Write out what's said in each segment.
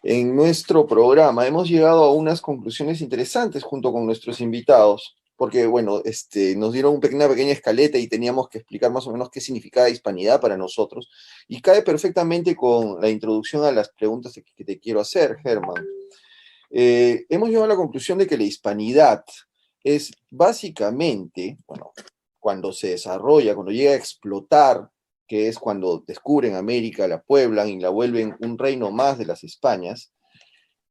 en nuestro programa hemos llegado a unas conclusiones interesantes junto con nuestros invitados, porque bueno, nos dieron una pequeña escaleta y teníamos que explicar más o menos qué significaba hispanidad para nosotros, y cae perfectamente con la introducción a las preguntas que te quiero hacer, Germán. Hemos llegado a la conclusión de que la hispanidad es básicamente, bueno, cuando se desarrolla, cuando llega a explotar, que es cuando descubren América, la pueblan y la vuelven un reino más de las Españas,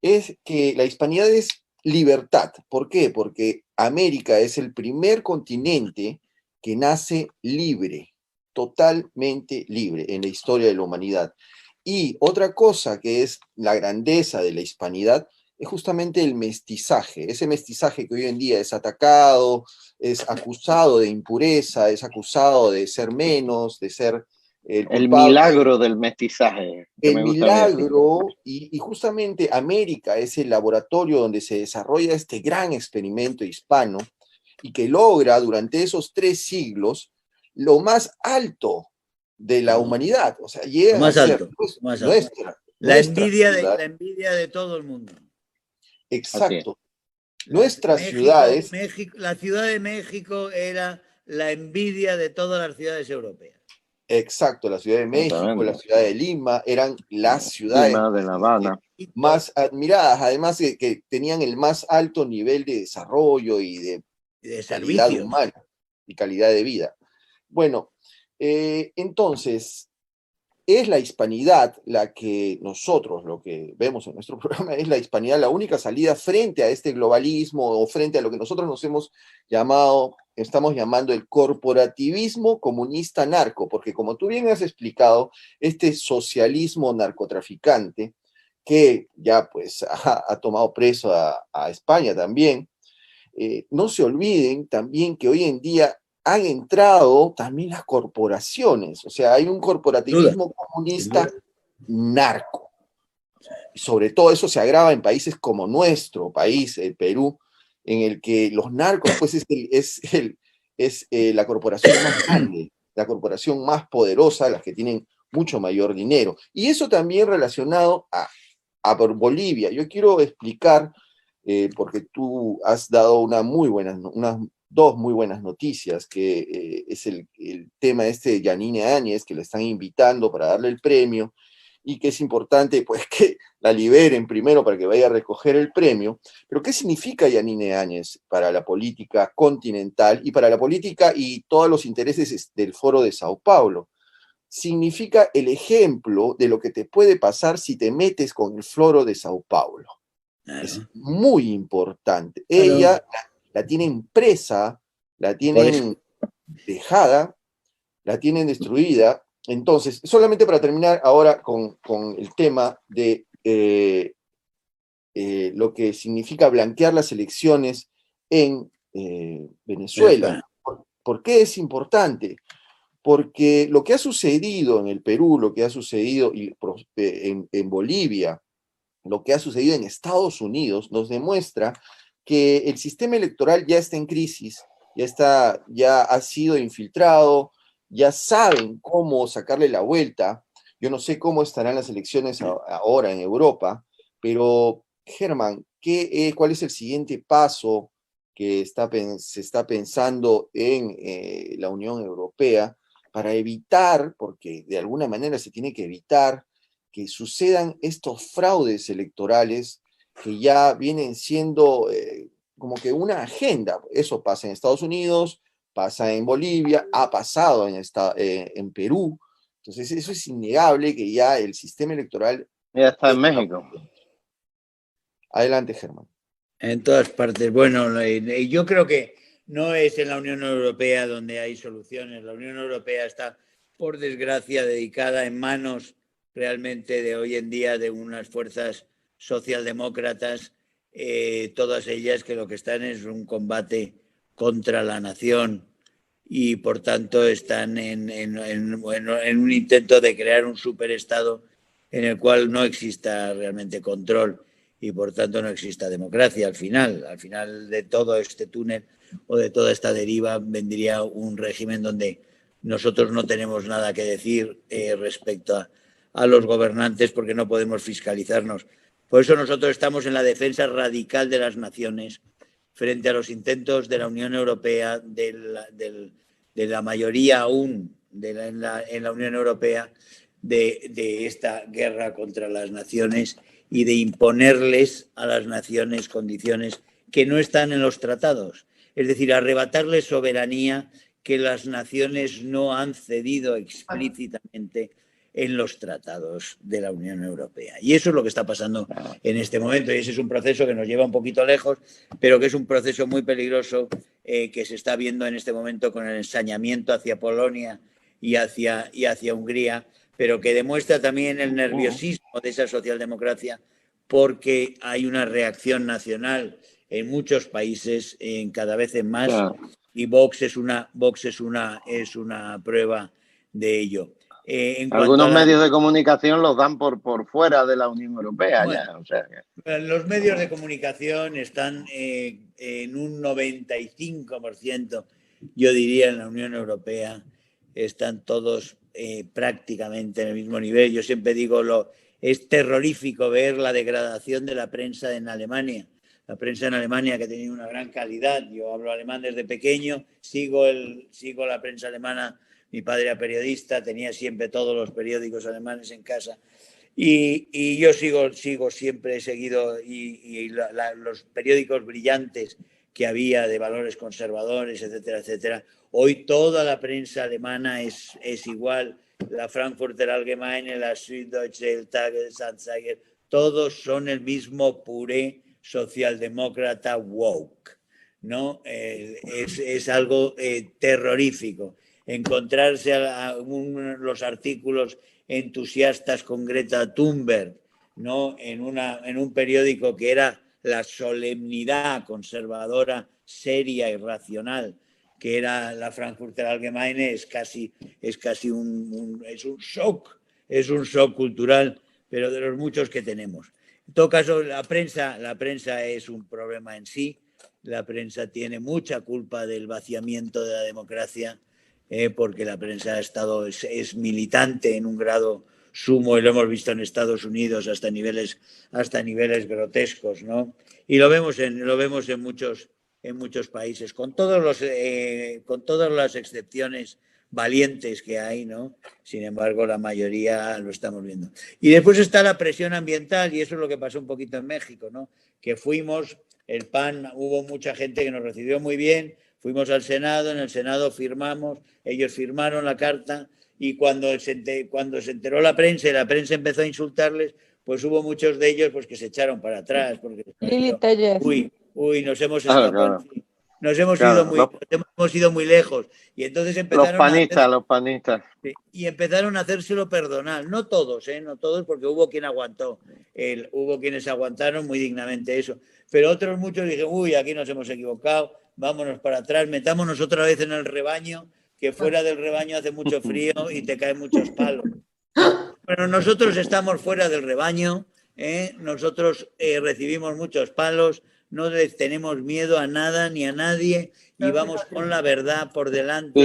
es que la hispanidad es libertad. ¿Por qué? Porque América es el primer continente que nace libre, totalmente libre en la historia de la humanidad. Y otra cosa que es la grandeza de la hispanidad es justamente el mestizaje, ese mestizaje que hoy en día es atacado, es acusado de impureza, es acusado de ser menos, de ser el El culpable. milagro del mestizaje, que El me gusta a mí decir. milagro, y justamente América es el laboratorio donde se desarrolla este gran experimento hispano y que logra durante esos 3 siglos lo más alto de la humanidad. O sea, Lo llegan a más ser alto, lo más alto. nuestra ciudad. La envidia de todo el mundo. Exacto. México, Ciudades. México, la Ciudad de México era la envidia de todas las ciudades europeas. Exacto, la Ciudad de México, la Ciudad de Lima eran las ciudades Lima, de La Habana, más admiradas, además de que tenían el más alto nivel de desarrollo y de calidad humana y calidad de vida. Bueno, entonces, es la hispanidad la que nosotros, lo que vemos en nuestro programa, es la hispanidad la única salida frente a este globalismo o frente a lo que nosotros nos hemos llamado, estamos llamando el corporativismo comunista narco, porque como tú bien has explicado, este socialismo narcotraficante, que ya pues ha tomado preso a España también, no se olviden también que hoy en día han entrado también las corporaciones, o sea, hay un corporativismo comunista narco. Y sobre todo eso se agrava en países como nuestro país, el Perú, en el que los narcos pues es la corporación más grande, la corporación más poderosa, las que tienen mucho mayor dinero. Y eso también relacionado a Bolivia. Yo quiero explicar, porque tú has dado unas dos muy buenas noticias, que es el tema este de Yanine Áñez, que le están invitando para darle el premio, y que es importante pues que la liberen primero para que vaya a recoger el premio. Pero ¿qué significa Yanine Áñez para la política continental y para la política y todos los intereses del Foro de Sao Paulo? Significa el ejemplo de lo que te puede pasar si te metes con el Foro de Sao Paulo. Claro. Es muy importante. Claro. Ella la tienen presa, la tienen dejada, la tienen destruida. Entonces, solamente para terminar ahora con el tema de lo que significa blanquear las elecciones en Venezuela. ¿Por qué es importante? Porque lo que ha sucedido en el Perú, lo que ha sucedido en Bolivia, lo que ha sucedido en Estados Unidos, nos demuestra que el sistema electoral ya está en crisis, ya ha sido infiltrado, ya saben cómo sacarle la vuelta. Yo no sé cómo estarán las elecciones ahora en Europa, pero Germán, ¿cuál es el siguiente paso que se está pensando en la Unión Europea para evitar, porque de alguna manera se tiene que evitar que sucedan estos fraudes electorales que ya vienen siendo como que una agenda? Eso pasa en Estados Unidos, pasa en Bolivia, ha pasado en Perú. Entonces eso es innegable que ya el sistema electoral... Ya está en México. Adelante, Germán. En todas partes. Bueno, yo creo que no es en la Unión Europea donde hay soluciones. La Unión Europea está, por desgracia, dedicada en manos realmente de hoy en día de unas fuerzas socialdemócratas, todas ellas que lo que están es un combate contra la nación y por tanto están en un intento de crear un superestado en el cual no exista realmente control y por tanto no exista democracia. Al final de todo este túnel o de toda esta deriva vendría un régimen donde nosotros no tenemos nada que decir respecto a los gobernantes porque no podemos fiscalizarnos. Por eso nosotros estamos en la defensa radical de las naciones frente a los intentos de la Unión Europea, de la mayoría aún en la Unión Europea, de esta guerra contra las naciones y de imponerles a las naciones condiciones que no están en los tratados. Es decir, arrebatarles soberanía que las naciones no han cedido explícitamente en los tratados de la Unión Europea. Y eso es lo que está pasando en este momento. Y ese es un proceso que nos lleva un poquito lejos, pero que es un proceso muy peligroso que se está viendo en este momento con el ensañamiento hacia Polonia y hacia Hungría, pero que demuestra también el nerviosismo de esa socialdemocracia, porque hay una reacción nacional en muchos países, en cada vez en más, y Vox es una prueba de ello. Algunos medios de comunicación los dan por fuera de la Unión Europea. Bueno, ya, o sea que... Los medios de comunicación están en un 95%, yo diría, en la Unión Europea. Están todos prácticamente en el mismo nivel. Yo siempre digo, es terrorífico ver la degradación de la prensa en Alemania. La prensa en Alemania, que ha tenido una gran calidad. Yo hablo alemán desde pequeño, sigo la prensa alemana. Mi padre era periodista, tenía siempre todos los periódicos alemanes en casa. Y yo siempre he seguido los periódicos brillantes que había de valores conservadores, etcétera, etcétera. Hoy toda la prensa alemana es igual. La Frankfurter Allgemeine, la Süddeutsche, el Tages-Anzeiger, todos son el mismo puré socialdemócrata woke, ¿no? Es algo terrorífico. Encontrarse los artículos entusiastas con Greta Thunberg, ¿no? en un periódico que era la solemnidad conservadora, seria y racional, que era la Frankfurter Allgemeine, es un shock cultural, pero de los muchos que tenemos. En todo caso, la prensa es un problema en sí. La prensa tiene mucha culpa del vaciamiento de la democracia, porque la prensa es militante en un grado sumo, y lo hemos visto en Estados Unidos hasta niveles grotescos, ¿no? Y lo vemos en muchos países, con todas las excepciones valientes que hay, ¿no? Sin embargo, la mayoría lo estamos viendo. Y después está la presión ambiental, y eso es lo que pasó un poquito en México, ¿no? Que el PAN, hubo mucha gente que nos recibió muy bien, fuimos al Senado, en el Senado firmamos, ellos firmaron la carta, y cuando se enteró la prensa y la prensa empezó a insultarles, pues hubo muchos de ellos pues que se echaron para atrás, porque nos hemos escapado. Claro. Nos hemos ido muy lejos, y entonces empezaron los panistas. Y empezaron a hacérselo perdonar. No todos, porque hubo quienes aguantaron muy dignamente eso, pero otros muchos dijeron, aquí nos hemos equivocado, vámonos para atrás, metámonos otra vez en el rebaño, que fuera del rebaño hace mucho frío y te caen muchos palos. Bueno, nosotros estamos fuera del rebaño, nosotros recibimos muchos palos, no les tenemos miedo a nada ni a nadie, y vamos con la verdad por delante.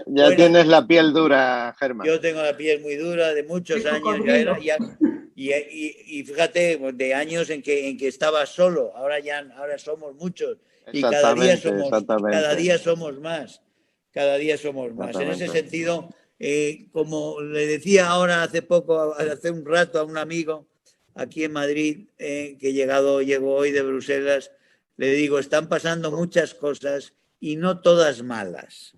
Ya tienes la piel dura, Germán. Yo tengo la piel muy dura de muchos años, y fíjate, de años en que estaba solo, ahora somos muchos, y cada día somos más. Cada día somos más. En ese sentido, como le decía ahora hace un rato a un amigo aquí en Madrid, que llegó hoy de Bruselas, le digo, están pasando muchas cosas y no todas malas.